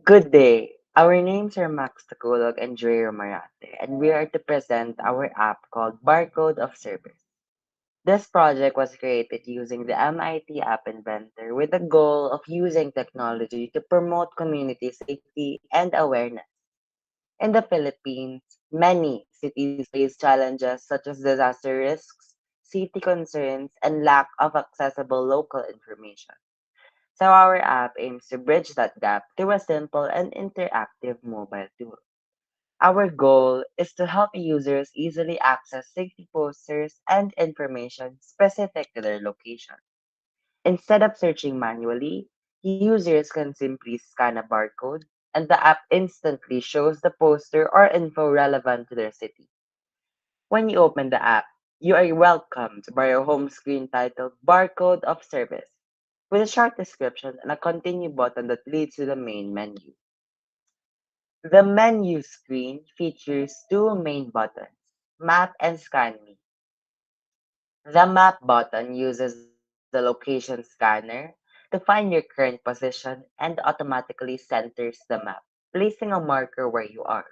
Good day. Our names are Max Takulog and Dre Marate, and we are to present our app called Barcode of Service. This project was created using the MIT App Inventor with the goal of using technology to promote community safety and awareness. In the Philippines, many cities face challenges such as disaster risks, safety concerns, and lack of accessible local information. So our app aims to bridge that gap through a simple and interactive mobile tool. Our goal is to help users easily access safety posters and information specific to their location. Instead of searching manually, users can simply scan a barcode and the app instantly shows the poster or info relevant to their city. When you open the app, you are welcomed by a home screen titled Barcode of Service, with a short description and a continue button that leads to the main menu. The menu screen features two main buttons, Map and Scan Me. The Map button uses the location scanner to find your current position and automatically centers the map, placing a marker where you are.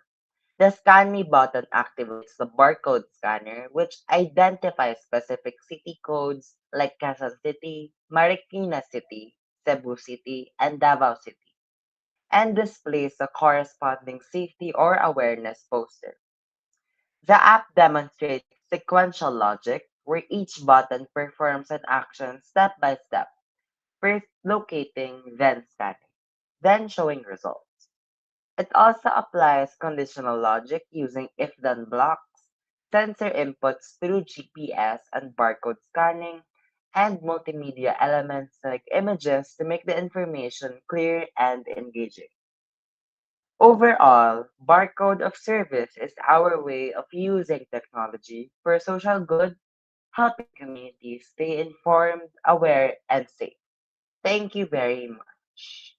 The Scan Me button activates the barcode scanner, which identifies specific city codes like Quezon City, Marikina City, Cebu City, and Davao City, and displays a corresponding safety or awareness poster. The app demonstrates sequential logic where each button performs an action step by step, first locating, then scanning, then showing results. It also applies conditional logic using if-then blocks, sensor inputs through GPS and barcode scanning, and multimedia elements like images to make the information clear and engaging. Overall, Barcode of Service is our way of using technology for social good, helping communities stay informed, aware, and safe. Thank you very much.